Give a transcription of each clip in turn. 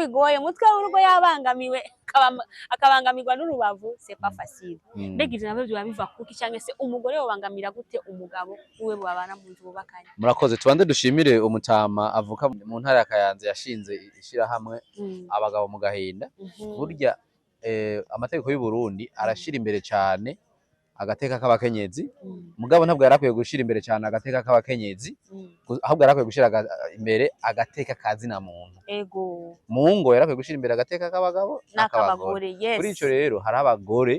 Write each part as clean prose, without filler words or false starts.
bigoye umutwe w'urugo yabangamiwe akabangamirwa n'urubavu c'est pas facile. Mbega ivyo navyo biba biva kuki canke se umugore yobangamira gute umugabo wiwe babana mu nzu bubakanye? Murakoze, tubanze dushimire umutama avuka mu ntara ya Kayanza yashinze ishirahamwe abagabo mu gahinda. Burya amategeko y'u Burundi arashira imbere cyane agateka k'abakenyezi, mugabo ntabwo yarakwiye gushira imbere cyane agateka k'abakenyezi, ahubwo yarakwiye gushira imbere agateka kazina muntu. Ego. Mungo yarakwiye gushira imbere agateka k'abagabo n'akabagore. Yes. Kuri ico rero hari abagore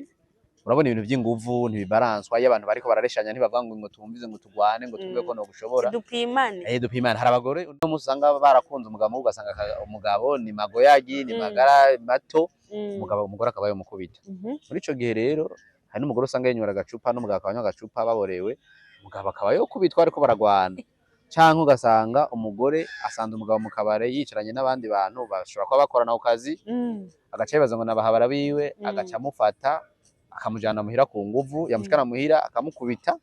urabona ibintu by'inguvu ntibibaranswa y'abantu bariko barareshanya ntibavuga ngo tumvize ngo tugwane ngo tuvuge ko no gushobora dupimane. Dupimane. Hari abagore uno musanga barakunze umugabo ugasanga umugabo ni magoyagi ni magara mato, umugore akaba yomukubita. Muri ico gihe rero hari n'umugore usanga yenyura agacupa n'umugabo akanywa agacupa baborewe, umugabo akaba yokubitwa ariko baragwana. Canke ugasanga umugore asanze umugabo mu kabare yicaranye n'abandi bantu bashobora kuba bakorana ku kazi, agaca yibaza ngo nabahabara biwe, agaca amufata akamujana muhira ku nguvu, yamushikana muhira akamukubita.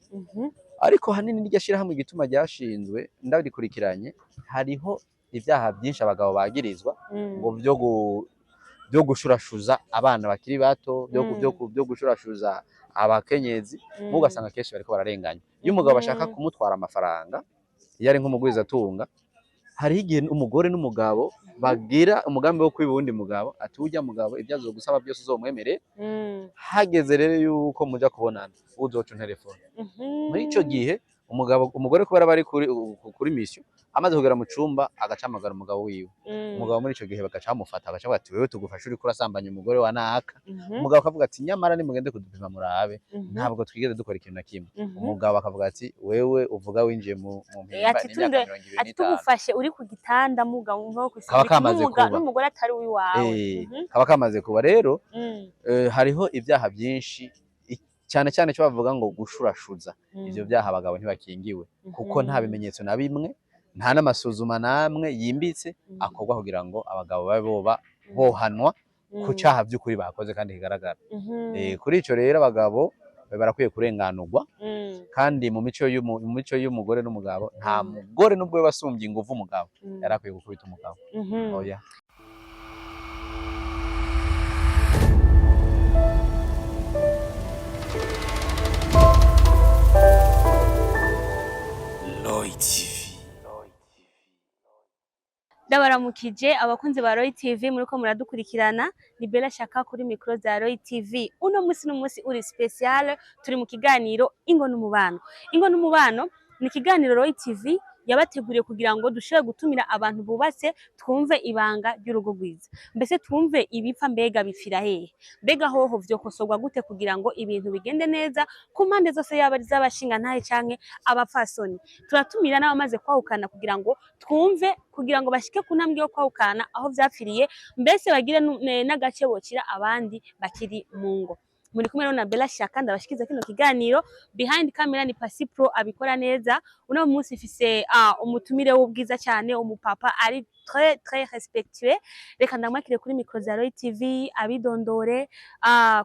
Ariko hanini n'iryo shirahamwe igituma ryashinzwe ndabikurikiranye, hariho ivyaha byinshi abagabo bagirizwa ngo byo gushurashuza abana bakiri bato, byo gushurashuza abakenyezi, mugasanga kenshi bariko bararenganya. Iyo umugabo bashaka kumutwara amafaranga, iyo ari nk'umugwiza atunga, hari igihe umugore n'umugabo bagira umugambi wo kwiba uwundi mugabo, ati urya mugabo ibyo azogusaba byose uzomwemere, hageze rero yuko muja kubonana uzoca telefone. Muri ico gihe umugore kubera bari kuri mission, amaze kugera mu cumba agacamagara umugabo wiwe. Umugabo muri ico gihe bagaca bamufata, bagaca bati wewe tugufasha uri kurasambanya umugore wa naka. Umugabo akavuga ati nyamara nimugende kudupima murabe, ntabwo twigeze dukora ikintu na kimwe. Umugabo akavuga ati wewe uvuga winjiye mu mpimba n'imyaka 25. Ati tugufashe uri ku gitanda mugabo umva ko n'umugore atari wiwawe. Kaba kamaze kuba rero hariho ibyaha byinshi cyane cyane cyo bavuga ngo gushurashuza. Ivyo byaha abagabo ntibakingiwe kuko nta bimenyetso na bimwe, nta n'amasuzuma namwe yimbitse akorwa kugira ngo abagabo babe bohanwa ku cyaha by'ukuri bakoze kandi kigaragara. Kuri ico rero abagabo barakwiye kurenganurwa, kandi mu mico y'umugore n'umugabo, nta mugore n'ubwo basumbye ingufu umugabo yarakwiye gukubita umugabo. Oya. Ndabaramukije abakunzi ba Roy TV muriko muradukurikirana, ni Bella Shaka kuri micro za Roy TV. Uno musi uri special, turi mu kiganiro Ingo n'Umubano. Ingo n'Umubano ni ikiganiro Roy TV yabateguriye kugira ngo dushobore gutumira abantu bubatse, twumve ibanga ry'urugo rwiza, mbese twumve ibipfa mbega bipfira hehe, mbega hoho vyokosorwa gute kugira ngo ibintu bigende neza ku mpande zose, yaba ari z'abashinga ntahe canke abapfasoni. Turatumira n'abamaze kwahukana kugira ngo twumve, kugira ngo bashike ku ntambwe yo kwahukana aho vyapfiriye, mbese bagire n'agace bokira abandi bakiri mu ngo. Muri kumwe na Bella Shaka ndabashikiza kino kiganiro, behind camera ni Pasi Pro abikora neza. Uno munsi ifise umutumire w'ubwiza cyane, umupapa ari très respectueux. Reka ndamwakire kuri micro za Roy TV abidondore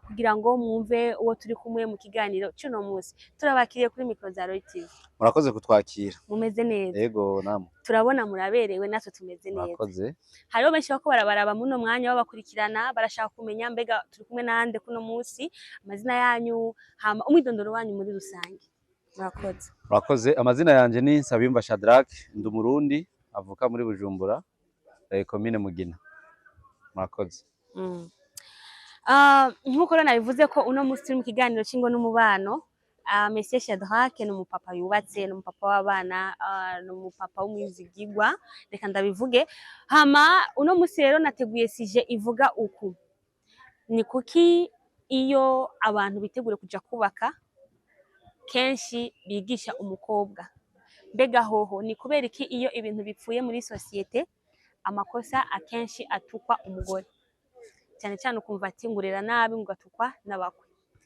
kugira ngo mwumve uwo turi kumwe mu kiganiro cy'uno munsi. Turabakiriye kuri micro za Roy TV. Murakoze kutwakira. Mumeze neza? Yego namwe. Turabona muraberewe, natwe tumeze neza. Murakoze. Hariho benshi bako barabaraba muno mwanya babakurikirana, barashaka kumenya mbega turi kumwe nande kuno munsi, amazina yanyu, hama umwidondoro wanyu muri rusange. Murakoze. Murakoze. Amazina yanje ni Nsabiyumva Shadrack, ndi Umurundi, avuka muri Bujumbura, commune Mugina. Murakoze. Nkuko rero nabivuze ko uno munsi turi mu kiganiro cy'Ingo n'Umubano. Monsieur Shadrack ni umupapa yubatse, ni umupapa w'abana, ni umupapa w'umwizigirwa, reka ndabivuge. Hama uno munsi rero nateguye sije ivuga uku: ni kuki iyo abantu bitegure kuja kubaka kenshi bigisha umukobwa? Mbega hoho ni kubera iki iyo ibintu bipfuye muri societe amakosa akenshi atukwa umugore, cyane cyane ukumva ati ngurera nabi ugatukwa n'abakwe,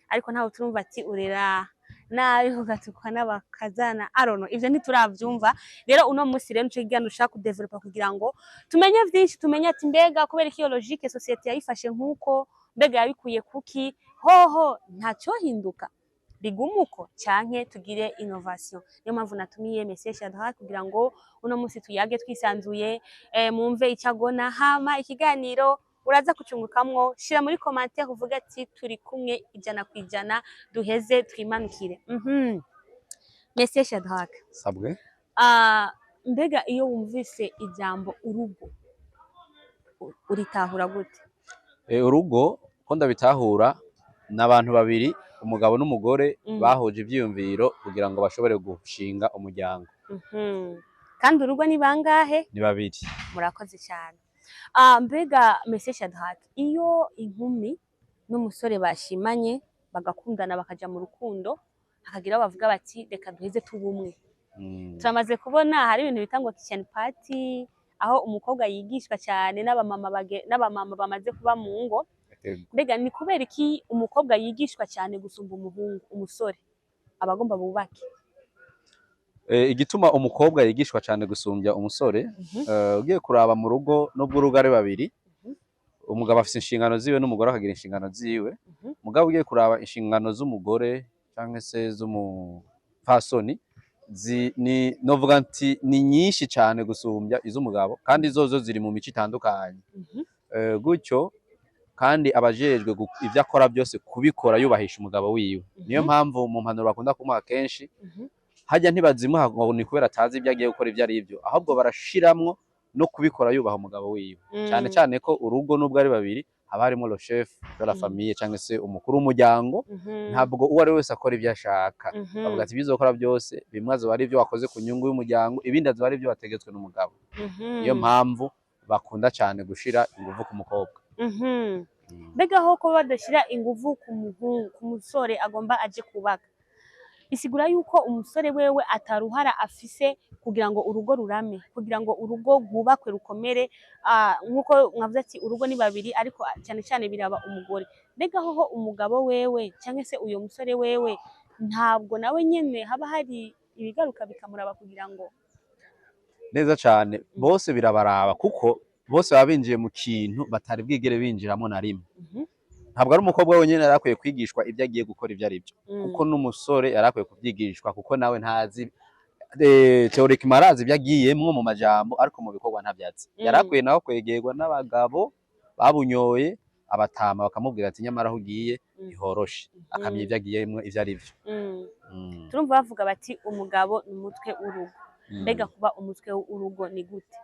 ariko ntaho turumva ati urera nabi ugatukwa n'abakazana. Arono ivyo ntituravyumva. Rero uno munsi rero nico kiganiro ushaka kudevelopa kugira ngo tumenye vyinshi, tumenye ati mbega kubera iki iyo logique societe yayifashe nkuko, mbega yabikuye kuki, hoho ntacyo hinduka. bigumuko canke tugire innovation. Niyo mpamvu natumiye Monsieur Shadrack kugira ngo uno munsi tuyage twisanzuye, mumve icagona, hama ikiganiro uraza kucungukamwo, shira muri commentaire uvuga ati turi kumwe 100%, duheze twimanukire. Monsieur Shadrack, sabwe. Mbega iyo wumvise ijambo urugo uritahura gute? Urugo ko ndabitahura n'abantu babiri, umugabo n'umugore bahuje ivyiyumviro kugira ngo bashobore gushinga umuryango. Kandi urugo ni bangahe? Ni babiri. Murakoze cyane. Mbega Monsieur Shadrack, iyo inkumi n'umusore bashimanye bagakundana bakaja mu rukundo, hakagira bavuga bati reka duheze tubumwe, turamaze kubona hari ibintu bitangwa kitchen party, aho umukobwa yigishwa cyane n'abamama bamaze kuba mu ngo. Mbega ni kubera iki umukobwa yigishwa cyane gusumba umuhungu, umusore abagomba bubake? Igituma umukobwa yigishwa cyane gusumbya umusore, ugiye kuraba mu rugo nubwo urugo ari babiri, umugabo afite inshingano ziwe n'umugore akagira inshingano ziwe. Mugabo ugiye kuraba inshingano z'umugore cyangwa se z'umupfasoni novuga nti ni nyinshi cyane gusumbya iz'umugabo, kandi zozo ziri mu mico itandukanye. Gutyo kandi abajejwe ivyo akora byose kubikora yubahisha umugabo wiwe. Niyo mpamvu mu mpanuro bakunda kumuha kenshi, hajya ntibazimuha ngo ni kubera atazi ibyo agiye gukora ibyo ari byo, ahubwo barashiramwo no kubikora yubaha umugabo wiwe. Cyane cyane ko urugo nubwo ari babiri haba harimo le chef de la famille cyangwa se umukuru w'umuryango. Ntabwo uwo ari wese akora ibyo ashaka, bavuga ati ibyo ukora byose bimwe azoba ari ibyo wakoze ku nyungu y'umuryango, ibindi azoba ari ibyo wategetswe n'umugabo. Niyo mpamvu bakunda cyane gushira ingufu ku mukobwa. Mbega aho ko badashira ingufu ku musore agomba aje kubaka, isigura yuko umusore wewe ataruhara afise kugira ngo urugo rurame, kugira ngo urugo rwubakwe rukomere. Nkuko mwavuze ati urugo ni babiri, ariko cyane cyane biraba umugore. Mbega aho umugabo wewe cyangwa se uyo musore wewe ntabwo nawe nyene haba hari ibigaruka bikamuraba kugira ngo? Neza cyane, bose birabaraba kuko bose baba binjiye mu kintu batari bwigere binjiramo na rimwe. Ntabwo ari umukobwa wenyine yarakwiye kwigishwa ibyo agiye gukora ibyo ari byo, kuko n'umusore yarakwiye kubyigishwa, kuko nawe ntazi teorikima arazi ibyo agiyemwo mu majambo, ariko mu bikorwa ntabyazi. Yarakwiye nawe kwegerwa n'abagabo babunyoye, abatama bakamubwira ati nyamara aho ugiye ihoroshe, akamenya ibyo agiyemwo ibyo ari byo. Turumva bavuga bati umugabo ni umutwe w'urugo. Mbega kuba umutwe w'urugo ni gute?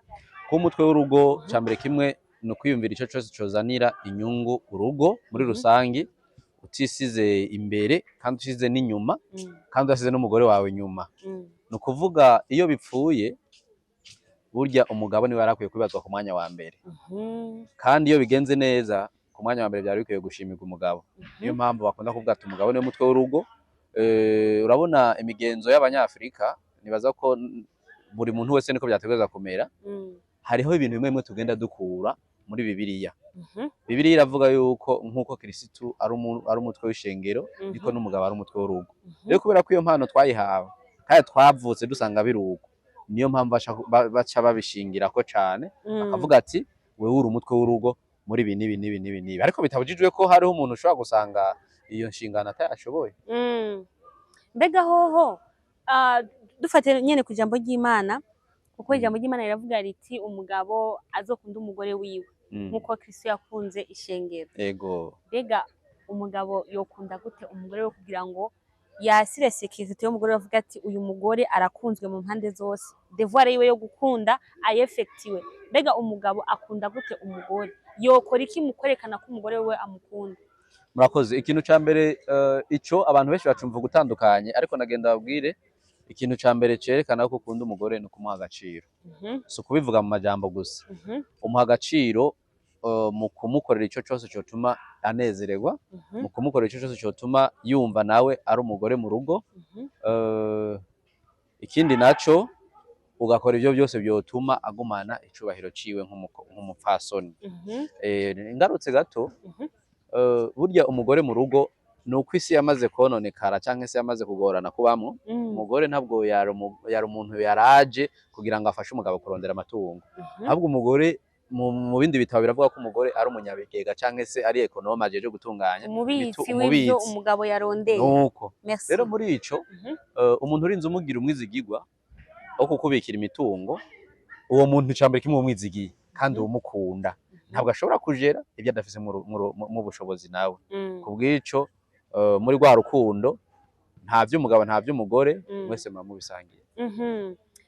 Kuba umutwe w'urugo cyambere kimwe no kwiyumvira ico cyose cozanira inyungu urugo muri rusangi, utisize imbere kandi usize n'inyuma, kandi usize n'umugore wawe nyuma. No kuvuga iyo bipfuye burya umugabo niwe yarakwiye kwibazwa ku mwanya wa mbere, kandi iyo bigenze neza ku mwanya wa mbere byari bikwiye gushimirwa umugabo. Niyo mpamvu bakunda kuvuga ati umugabo niwe mutwe w'urugo. Urabona imigenzo y'Abanyafrika, nibaza ko buri muntu wese niko byategerezwa kumera. Hariho ibintu bimwe tugenda dukura muri Bibiliya. Bibiliya iravuga yuko nkuko Kristo ari umutwe w'ishengero, niko n'umugabo ari umutwe w'urugo. Rero kubera ko iyo mpano twayihawe kandi twavutse dusanga biruko, niyo mpamvu baca babishingira ko cyane, akavuga ati wewe uri umutwe w'urugo muri ibi n'ibi. Ariko bitabujijwe ko hariho umuntu ushobora gusanga iyo nshingano atayashoboye. Mbega hoho dufate nyene ku ijambo ry'Imana, kuko ijambo ry'Imana riravuga riti umugabo azokunda umugore wiwe nkuko Kristo yakunze ishengero. Ego. Mbega umugabo yokunda gute umugore we kugira ngo yasire sekirite y'umugore bavuga ati uyu mugore arakunzwe mu mpande zose, devoir yiwe yo gukunda ayefektiwe? Mbega umugabo akunda gute umugore? Yokora iki mu kwerekana ko umugore we amukunda? Murakoze. Ikintu ca mbere ico abantu benshi bacumva gutandukanye, ariko nagenda babwire ikintu ca mbere cerekana ko ukunda umugore no kumuha agaciro. So kubivuga mu majambo gusa. Umuha agaciro mu kumukorera ico cyose cyotuma anezererwa, mu kumukorera ico cyose cyotuma yumva nawe ari umugore mu rugo. Ikindi naco ugakora ibyo byose byotuma agumana icubahiro ciwe nk'umupfasoni. Ingarutse gato, burya umugore mu rugo nuko isi yamaze kononekara cyangwa se yamaze kugorana kubamwo. Umugore ntabwo yari umuntu yaraje kugira ngo afashe umugabo kurondera amatungo, ahubwo umugore mu bindi bitabo biravuga ko umugore ari umunyabigega canke se ari ekonome ajeje gutunganya umubitsi w'ivyo umugabo yarondeye. Nuko Merci. rero muri ico umuntu urinze umugira umwizigirwa wo kukubikira imitungo, uwo muntu icambere kimwe umwizigiye kandi umukunda ntabwo ashobora kujera ibyo adafise mu bushobozi nawe. Kubw'ico muri rwa rukundo nta vy'umugabo nta vy'umugore mwese muba mubisangiye.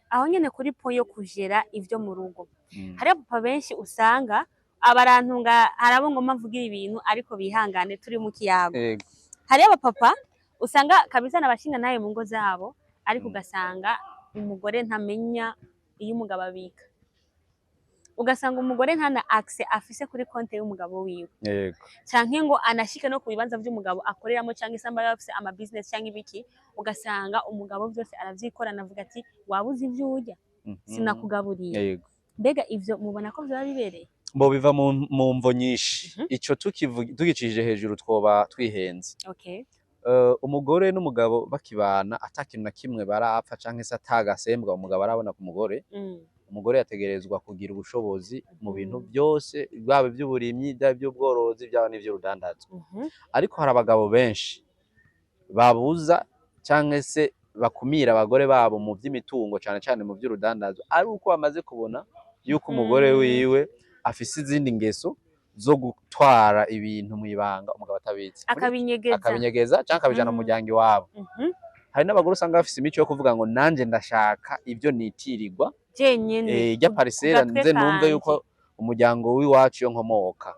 Aho nyene kuri po yo kujera ivyo mu rugo, hari abapapa benshi usanga abarantunga, harabo ngoma mvugira ibintu ariko bihangane turi mu kiyago. Hari abapapa usanga kabisa n'abashinga naye mu ngo zabo, ariko ugasanga umugore ntamenya iyo umugabo abika, ugasanga umugore ntana access afise kuri konte y'umugabo wiwe, canke ngo anashike no ku bibanza vy'umugabo akoreramo, canke se amba afise ama business canke ibiki, ugasanga umugabo vyose aravyikorana avuga ati wabuze ivyo urya sinakugaburiye. Mbega ivyo mubona ko vyoba bibereye? Bo biva mu mvo nyinshi. Ico tugicishije hejuru twoba twihenze. Umugore n'umugabo bakibana atakintu na kimwe barapfa canke se atagasembwa umugabo arabona ku mugore, umugore yategerezwa kugira ubushobozi mu bintu byose, bwaba ivy'uburimyi, bwaba ivy'ubworozi, byaba n'ivy'urudandazwa. Ariko hari abagabo benshi babuza canke se bakumira abagore babo mu vy'imitungo cane cane mu vy'urudandazwa, ari uko bamaze kubona yuko umugore wiwe afise izindi ngeso zo gutwara ibintu mw'ibanga umugabo atabizi, akabinyegeza canke akabijana mu muryango iwabo. Hari n'abagore usanga bafise imico yo kuvuga ngo nanje ndashaka ivyo nitirirwa jenyene, irya parisera nze numve yuko umuryango w'iwacu yo nkomoka,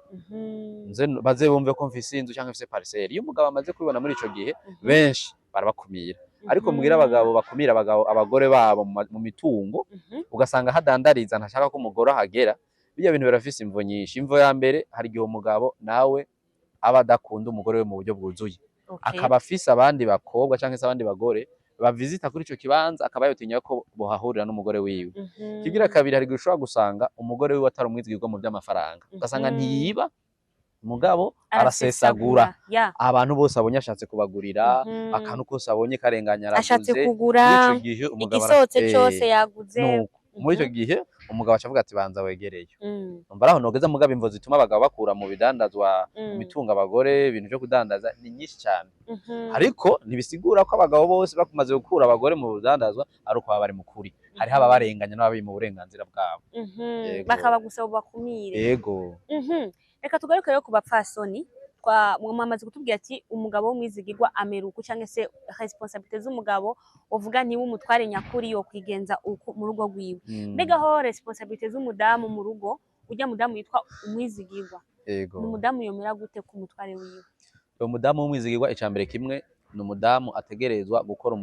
nze baze bumve ko mfise inzu canke mfise parisera. Iyo umugabo amaze kubibona muri ico gihe benshi barabakumira, ariko mugira abagabo bakumira abagore babo mu mitungo, ugasanga hadandariza ntashaka ko umugore ahagera. Bijya bintu birafise imvo nyinshi. Imvo ya mbere, hari igihe umugabo nawe aba adakunda umugore we mu buryo bwuzuye, akaba afise abandi bakobwa canke se abandi bagore bavizita kuri ico kibanza, akaba yotinya ko bohahurira n'umugore wiwe. Kigira kabiri, hari gushobora gusanga umugore wiwe atari umwizigirwa mu vy'amafaranga, ugasanga ntiyiba mugabo arasesagura. Abantu bose abonye ashatse kubagurira, akantu kose abonye karenganya araguze, ashatse kugura igisotse cose yaguze. Muri ico gihe umugabo acavuga ati banza wegereyo. Umva araho nogeza mugabo imvo zituma abagabo bakura mu bidandazwa mu mitungo abagore, ibintu vyo kudandaza ni nyinshi cyane. Ariko ntibisigura ko abagabo bose bakumaze gukura abagore mu bidandazwa ari uko baba bari mu kuri. Hariho ababarenganya n'ababi mu burenganzira bwabo, bakaba gusaba bakumire. Yego. Reka tugaruke rero ku bapfasoni. Mwamaze kutubwira ati umugabo w'umwizigirwa ameruku canke se responsabilité z'umugabo uvuga ntiwe umutware nyakuri yo kwigenza mu rugo rwiwe. Mbega ho responsabilité z'umudamu mu rugo, urya mudamu yitwa umwizigirwa, n'umudamu yomera gute ku mutware wiwe? Umudamu w'umwizigirwa icambere kimwe ni umudamu ategerezwa gukora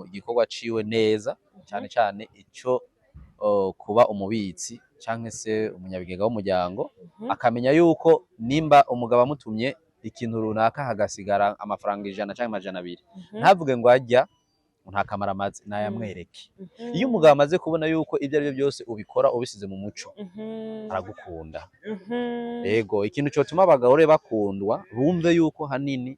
igikorwa ciwe neza, cane cane ico kuba umubitsi canke se umunyabigega w'umuryango, akamenya yuko nimba umugabo amutumye ikintu runaka hagasigara amafaranga 100 canke 200, ntavuge ngo ajya ntakamara amazi nayamwereke. Iyo umugabo amaze kubona yuko ibyo ari byo byose ubikora ubisize mu muco, aragukunda. Yego, ikintu cyotuma abagore bakundwa bumve yuko hanini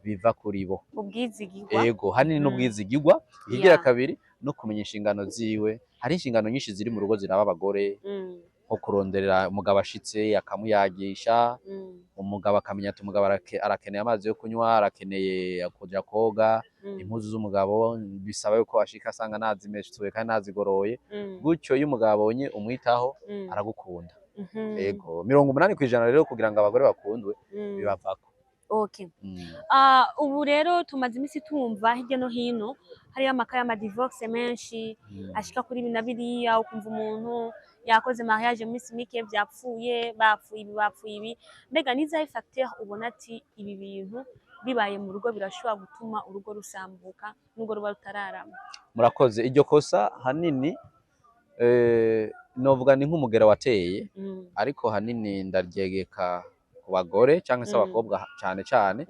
biva kuri bo, ubwizigirwa. Yego, hanini n'ubwizigirwa. Ikigira kabiri no kumenya inshingano ziwe. Hari inshingano nyinshi ziri mu rugo ziraba abagore, nko kuronderera umugabo ashitse akamuyagisha, umugabo akamenya ati umugabo arakeneye amazi yo kunywa, arakeneye kuja koga, impuzu z'umugabo bisaba yuko ashika asanga nazimeshuye kandi nazigoroye. Gutyo iyo umugabo abonye umwitaho aragukunda. Yego, 80% rero kugira ngo abagore bakundwe bibavako. Ubu rero tumaze imisi tumva hirya no hino hari amaka y'ama divorce menshi ashika kuri biriya, ukumva umuntu yakoze mariage mu minsi mike bapfuye ibi. Mbega nizahe facteur ubona ati ibi bintu bibaye mu rugo birashobora gutuma urugo rusambuka n'urugo ruba rutararama? Murakoze. Iryo kosa hanini novuga ni nk'umugera wateye, ariko hanini ndaryegeka ku bagore cyangwa se abakobwa cyane cyane.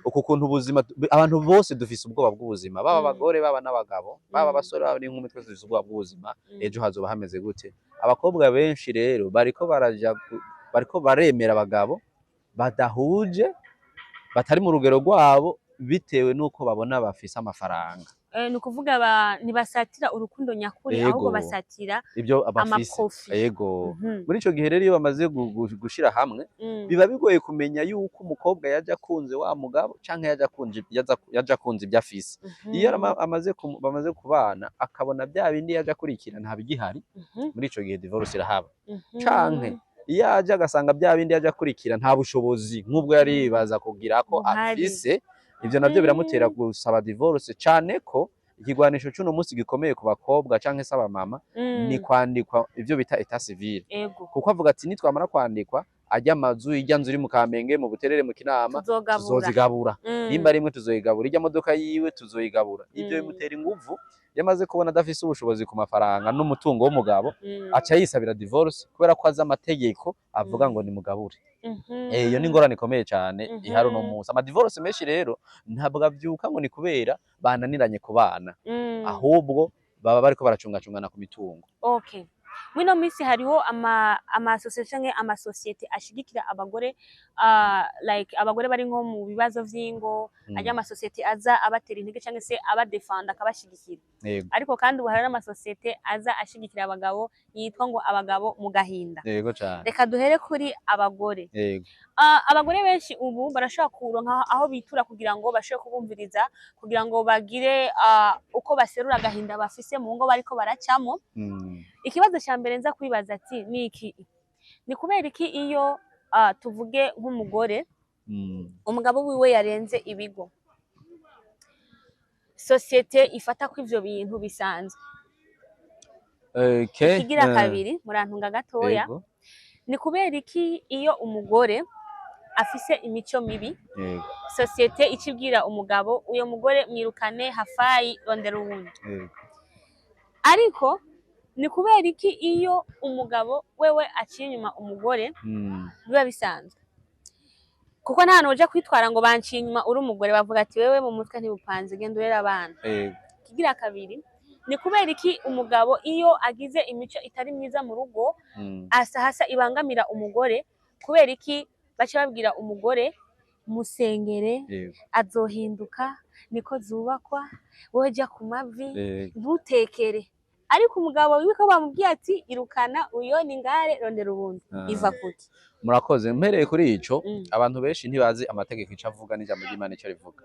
Uku kuntu ubuzima, abantu bose dufise ubwoba bw'ubuzima, baba abagore baba n'abagabo, baba abasore baba n'inkumi, twese dufise ubwoba bw'ubuzima, ejo hazoba hameze gute. Abakobwa benshi rero bariko baremera abagabo badahuje, batari mu rugero rwabo, bitewe nuko babona bafise amafaranga. ni ukuvuga ntibasatira urukundo nyakuri ahubwo basatira ibyo abafise. amaprofi. Yego. Muri ico gihe rero iyo bamaze gushira hamwe biba bigoye kumenya yuko umukobwa yaje akunze wa mugabo canke yaje akunze ibyo afise. Iyo bamaze kubana akabona bya bindi yaje akurikira nta bigihari, muri ico gihe divorce irahaba. Canke iyo aje agasanga bya bindi yaje akurikira nta bushobozi nk'ubwo yari yibaza kugira ko afise, ivyo navyo biramutera gusaba divorce, cane ko ikigwanisho c'uno munsi gikomeye ku bakobwa canke se abamama ni kwandikwa ivyo bita etat civil. Kuko avuga ati nitwamara kwandikwa ajya amazu, ijya nzu iri mu Kamenge, mu Buterere, mu Kinama tuzozigabura, nimba rimwe tuzoyigabura, ijya modoka yiwe tuzoyigabura. Ivyo bimutera inguvu. Yamaze kubona adafise ubushobozi ku mafaranga n'umutungo w'umugabo aca yisabira divorce kubera ko azi amategeko avuga ngo ni mugabure. Iyo ni ingorane ikomeye cyane ihari uno munsi. Ama divorce menshi rero ntabwo avyuka ngo ni kubera bananiranye ku bana, ahubwo baba bariko baracungacungana ku mitungo. Okay. Mwino misi hariho amasosiyete ashigikira abagore, like abagore bari nko mu bibazo vy'ingo, ajya amasosiyete aza abatera intege canke se abadefanda akabashigikira. Ariko kandi ubu hari n'amasosiyete aza ashigikira abagabo yitwa ngo abagabo mu gahinda. Yego cyane. Reka duhere kuri abagore. Yego. Abagore benshi ubu barashaka kuronka aho bitura kugira ngo bashobore kubumviriza, kugira ngo bagire uko baserura agahinda bafise mu ngo bariko baracamo. Ikibazo cya mbere nza kwibaza ati niki, ni kubera iki iyo tuvuge nk'umugore umugabo wiwe yarenze ibigo, sosiyete ifata ko ivyo bintu bisanzwe? Ikigira kabiri, murantunga gatoya, ni kubera iki iyo umugore afise imico mibi sosiyete icibwira umugabo uyo mugore mwirukane hafayi rondera uwundi? Ariko ni kubera iki iyo umugabo wewe aciye inyuma umugore biba bisanzwe? Kuko nta hantu uja kwitwara ngo banciye inyuma uri umugore, bavuga ati wewe mu mutwe ntibupanze, genda urera abana. Kigira kabiri, ni kubera iki umugabo iyo agize imico itari myiza mu rugo hasa ibangamira umugore? Kubera iki baca babwira umugore musengere azohinduka, niko zubakwa, wowe jya ku mavi ntutekere? Ariko umugabo wiwe ko bamubwiye ati irukana uyo ni ngare rondera ubundi, iva kuki? Murakoze. Mpereye kuri ico, abantu benshi ntibazi amategeko ico avuga n'ijambo ry'Imana ico rivuga.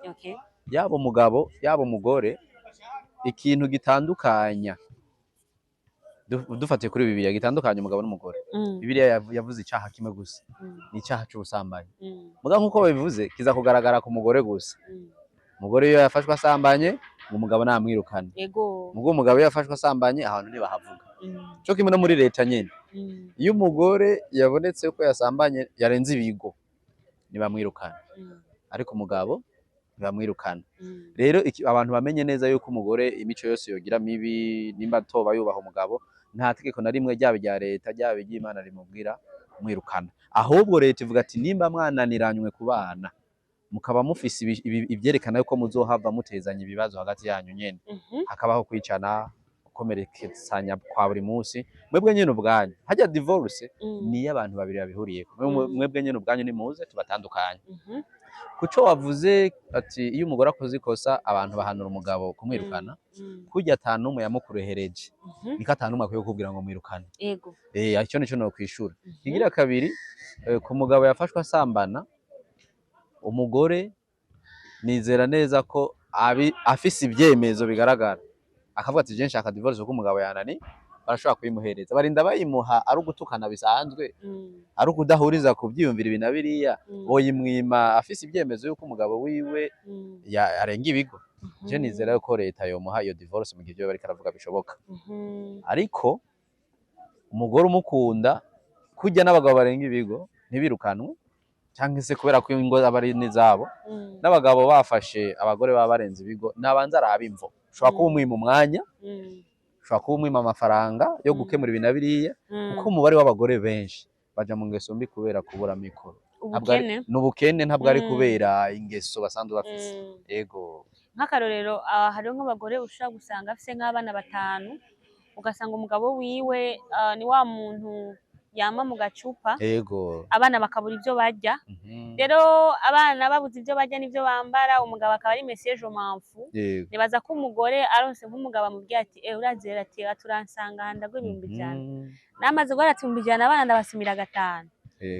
Yaba umugabo yaba umugore, ikintu gitandukanya, dufatiye kuri Bibiliya, gitandukanya umugabo n'umugore, Bibiliya yavuze icaha kimwe gusa, ni icaha c'ubusambanyi. Muga nkuko babivuze kiza kugaragara ku mugore gusa. Umugore iyo yafashwe asambanye ngo umugabo namwirukane, mugo umugabo iyo yafashwe asambanye ahantu ntibahavuga. Cyo kimwe no muri leta nyene, iyo umugore yabonetse ko yasambanye yarenze ibigo ntibamwirukana, ariko umugabo ntibamwirukana. Rero abantu bamenye neza yuko umugore imico yose yogira mibi, nimba toba yubaha umugabo, nta tegeko na rimwe ryaba rya leta ryaba iry'Imana rimubwira mwirukana. Ahubwo leta ivuga ati nimba mwananiranywe ku bana mukaba mufise ivyerekana yuko muzohava mutezanya ibibazo hagati yanyu nyene, hakabaho kwicana, gukomerekesanya kwa buri munsi, mwebwe nyene ubwanyu. Hajya divorce ni abantu babiri babihuriyeko, mwebwe nyene ubwanyu nimuze tubatandukanye. Kuco wavuze ati iyo umugore akoze ikosa abantu bahanura umugabo kumwirukana, kurya atanumwe yamukurehereje, niko atanumwe akwiye kukubwira ngo mwirukane. Icyo nico no kwishura. Kigira kabiri, ku mugabo yafashwe asambana, umugore nizera neza ko afise ivyemezo bigaragara, akavuga ati je nshaka divorce kuko umugabo yanani, barashobora kuyimuhereza. Barinda bayimuha ari ugutukana bisanzwe, ari ukudahuriza ku vyiyumvira ibi na biriya, boyimwima afise ivyemezo yuko umugabo wiwe arenga ibigo. Je nizera yuko leta yomuha iyo divorce mu gihe ivyo bariko aravuga bishoboka. Ariko umugore umukunda, kurya n'abagabo barenga ibigo ntibirukanwe, cyangwa se kubera ko ingo abari n'izabo, n'abagabo bafashe abagore baba barenze ibigo nabanza araba imvo. Ushobora kuba umwima umwanya, ushobora kuba umwima amafaranga yo gukemura ibi na biriya, kuko umubare w'abagore benshi baja mu ngeso mbi kubera kubura mikoro. N'ubukene, ntabwo ari kubera ingeso basanzwe bafise. Yego. Nk'akarorero, hariho nk'abagore ushobora gusanga afise nk'abana 5, ugasanga umugabo wiwe ni wa muntu yama mu gacupa Yego. abana bakabura ivyo barya rero abana babuze ivyo barya n'ivyo bambara umugabo akaba ari monsieur je m'en fous Yego. nibaza ko umugore aronse nk'umugabo amubwiye ati urazera ati turansanga ndagwa 100 namaze guhara ati 100 abana ndabasimira 5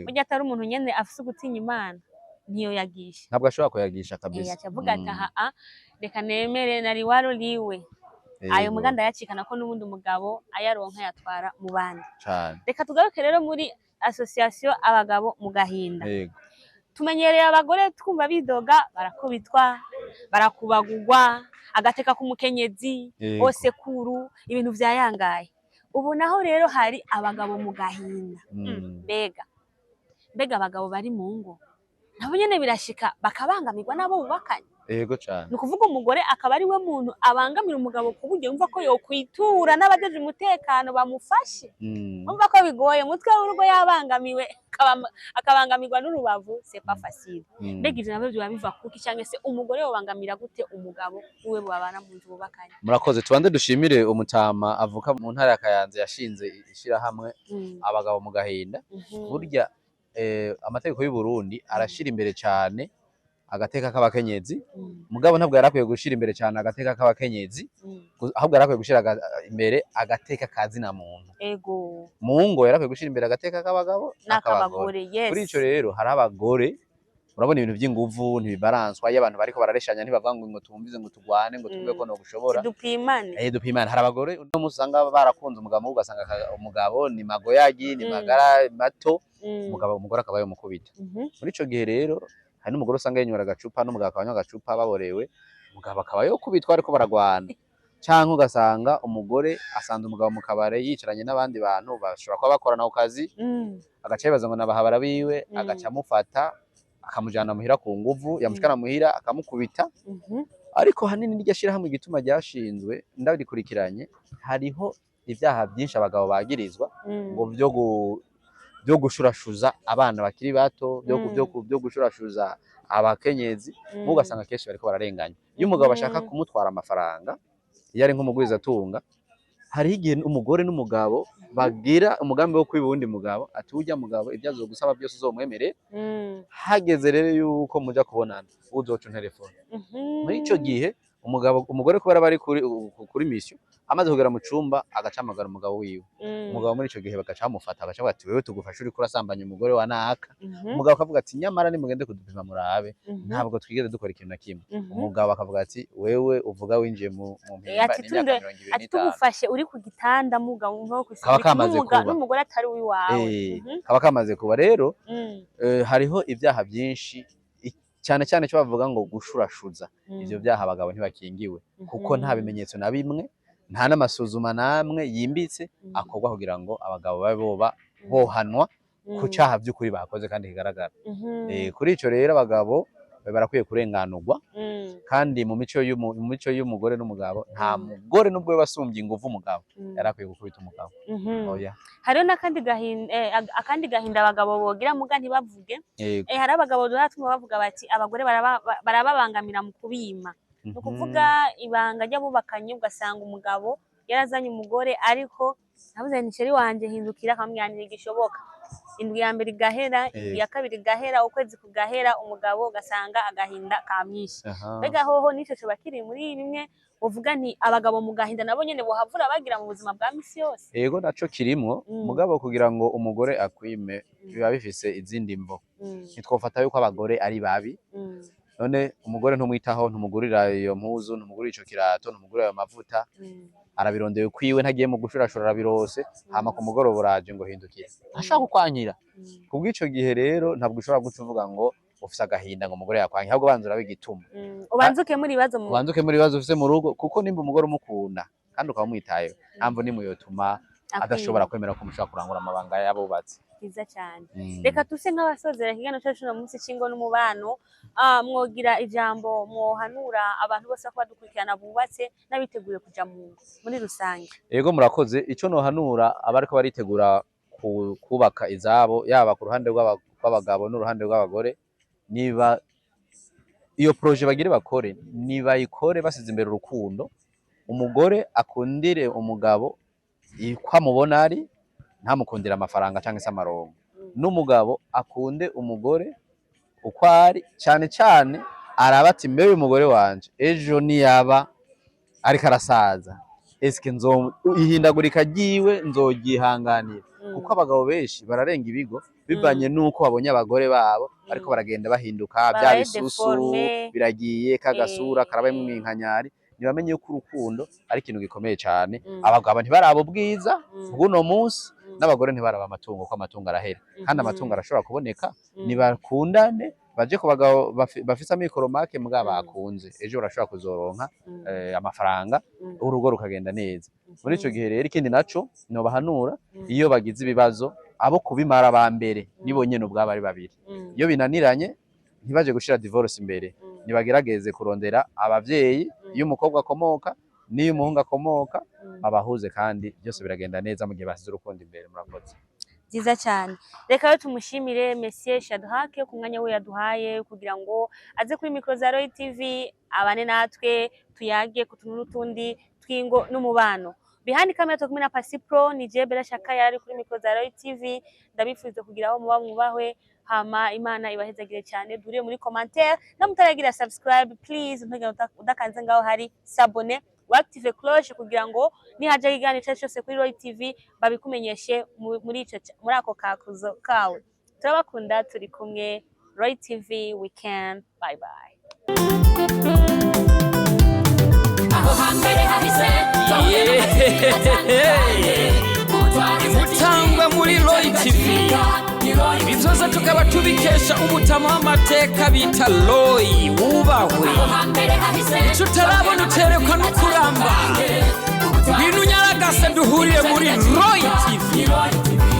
burya atari umuntu nyene afise ugutinya Imana niyo yagisha ntabwo ashobora kuyagisha kabisa yacavuga ati aha reka nemere nari waro liwe ayo muganda yacikana ko n'ubundi umugabo ayaronka yatwara mu bandi cyane. Reka tugaruke rero muri association abagabo mu gahinda. Yego. Tumenyereye abagore twumva bidoga barakubitwa barakubagurwa agateka k'umukenyezi ose kuru ibintu vyayangaye ubu naho rero hari abagabo mu gahinda mbega abagabo bari mu ngo nabo nyene birashika bakabangamirwa nabo bubakanye. Yego cyane. Nukuvuga umugore akaba ari we muntu abangamira umugabo kuburyo yumva ko yokwitura n'abajeje umutekano bamufashe. Umva ko bigoye mutwe w'urugo yabangamiwe akabangamirwa n'urubavu c'est pas facile. Mbega ivyo nabyo biba biva kuki cyangwa se umugore yobangamira gute umugabo uwe babana mu nzu bubakanye. Murakoze tubanze dushimire umutama avuka mu ntara ya Kayanza yashinze ishira hamwe abagabo mu gahinda. Burya amategeko y'u Burundi arashira imbere cyane agateka k'abakenyezi mugabo ntabwo yarakwiye gushira imbere cyane agateka k'abakenyezi ahubwo yarakwiye gushira imbere agateka kazina muntu. Ego mu ngo yarakwiye gushira imbere agateka k'abagabo n'akabagore. Yes. Kuri ico rero hari abagore urabona ibintu by'inguvu ntibibaranswa iyo abantu bariko barareshanya ntibavuga ngo tumvize ngo tugwane ngo tuvuge ko no gushobora dupimane dupimane. Hari abagore no musanga barakunze umugabo ugasanga umugabo ni magoyagi ni magara mato umugore akaba yomukubita. Muri ico gihe rero hari n'umugore usanga yinywera agacupa n'umugabo akanywa agacupa baborewe umugabo akaba yokubitwa ariko baragwana canke ugasanga umugore asanze umugabo mu kabare yicaranye n'abandi bantu bashobora kuba bakorana ku kazi agaca yibaza ngo nabahabara biwe agaca amufata akamujana muhira ku nguvu yamushikana muhira akamukubita. Ariko hanini n'iryo shirahamwe igituma ryashinzwe ndabikurikiranye hariho ivyaha byinshi abagabo bagirizwa ngo byo gushurashuza abana bakiri bato byo gushurashuza abakenyezi mugasanga kenshi bariko bararenganya. Iyo umugabo bashaka kumutwara amafaranga iyo ari nk'umugwiza atunga hari igihe umugore n'umugabo bagira umugambi wo kwiba uwundi mugabo ati urya mugabo ibyo azogusaba byose uzomwemere hageze rero yuko muja kubonana uzoca telefone. Muri ico gihe umugore kubera bari kuri mission amaze kugera mu cumba agacamagara umugabo wiwe umugabo muri ico gihe bagaca bamufata agaca bati wewe tugufasha uri kurasambanya umugore wa naka umugabo akavuga ati nyamara ni mugende kudupima murabe ntabwo twigeze dukora ikintu na kimwe. Umugabo akavuga ati wewe uvuga winjiye mu mpimba ati tugufashe uri ku gitanda mugabo umva ko n'umugore atari wiwawe kaba kamaze kuba rero hariho ibyaha byinshi cyane cyane cyo bavuga ngo gushurashuza ivyo byaha abagabo ntibakingiwe kuko nta bimenyetso na bimwe nta n'amasuzuma namwe yimbitse akorwa kugira ngo abagabo babe bohanwa ku cyaha by'ukuri bakoze kandi kigaragara. Kuri ico rero abagabo barakwiye kurenganurwa kandi mu mico y'umugore n'umugabo nta mugore nubwo basumbye ingufu umugabo yarakwiye gukubita umugabo. Oya hariho akandi gahinda abagabo bogira muga ntibavuge. Hari abagabo duhatuma bavuga bati abagore barababangamira mu kubima nukuvuga ibanga ry'abubakanye ugasanga umugabo yarazanye umugore ariko nabuze ni sheri wanje hindukira akamwanira igishoboka indwi ya mbere igahera indwi ya kabiri igahera ukwezi kugahera umugabo ugasanga agahinda kamwishe. Mbega hoho nico cyo bakiri muri bimwe uvuga nti abagabo mu gahinda nabo nyene bohavura bagira mu buzima bwa misi yose. Yego naco kirimwo mugabo kugira ngo umugore akwime biba bifise izindi mvo nitwofata yuko abagore ari babi none umugore ntumwitaho ntumugurira iyo mpuzu ntumugurira ico kirato ntumugurira ayo mavuta arabirondeye kwiwe ntagiye mu gushurashura arabirose hama ku mugoroba uraje ngo hindukire ashaka kukwanyira. Kubw'ico gihe rero ntabwo ushobora guca uvuga ngo ufise agahinda ngo umugore yakwanye ahubwo banzura bigituma ubanzuke muri ibibazo ufise mu rugo kuko nimba umugore umukunda kandi ukamwitayeho ntamvo nimwe yotuma adashobora kwemera ko mushobora kurangura amabanga y'abubatsi. Biza cyane. Reka tuse nk'abasozera kigano cyacu no munsi cingo n'umubano mwogira ijambo mwohanura abantu bose ko badukurikirana bubatse n'abiteguye kuja muri rusange. Yego murakoze ico no hanura abariko baritegura kubaka izabo yaba ku ruhande rw'abagabo n'uruhande rw'abagore niba iyo projet bagire bakore niba ikore basize imbere urukundo umugore akundire umugabo ikwamubona ari ntamukundira amafaranga canke se amarongo, n'umugabo akunde umugore uko ari, cyane cyane araba ati mbe uyu mugore wanje ejo niyaba ariko arasaza eske ihindagurika ryiwe nzogihanganira, kuko abagabo benshi bararenga ibigo bivanye nuko babonye abagore babo ariko baragenda bahinduka, bya bisusu biragiye, kagasura karabayemo iminkanyari. Nibamenye yuko urukundo ari ikintu gikomeye cyane. Abagabo ntibaraba ubwiza bw'uno munsi, n'abagore ntibaraba amatungo, ko amatungo arahera, kandi amatungo arashobora kuboneka. Nibakundane baje ku bagabo bafise amikoro make mugabo bakunze, ejo urashobora kuzoronka amafaranga, urugo rukagenda neza. Muri ico gihe rero ikindi naco no bahanura, iyo bagize ibibazo abo kubimara ba mbere nibo nyene ubwabo ari babiri, iyo binaniranye ntibaje gushira divorce imbere, nibagerageze kurondera abavyeyi, iyo umukobwa akomoka n'iyo umuhungu akomoka, abahuze kandi byose biragenda neza mu gihe basize urukundo imbere. Murakoze. Nziza cyane. Reka rero tumushimire Monsieur Shadrack ku mwanya we yaduhaye kugira ngo aze kuri micro za Royal TV abane natwe tuyage kutuntu n'utundi twingo n'umubano. Behind camera to kumwe na Pasi Pro ni je Bella Shaka yari kuri micro za Royal TV. Ndabifuza kugira aho muba mwubahwe, hama Imana ibahezagire cyane. Duriye muri commentaire na mutaragira subscribe please, udakanze ngaho hari s'abonner, active cloche kugira ngo nihaje iganiro cyose kuri Royal TV babikumenyeshe muri ako kakuzo kawe. Turabakunda, turi kumwe. Royal TV weekend, bye bye. Mutangwa muri Royal TV, ibizoza tukaba tubikesha umutama w'amateka bita Roy wubahwe. Ico utarabona uterekwa no kuramba, ibintu nyaragase duhuriye muri Royal TV.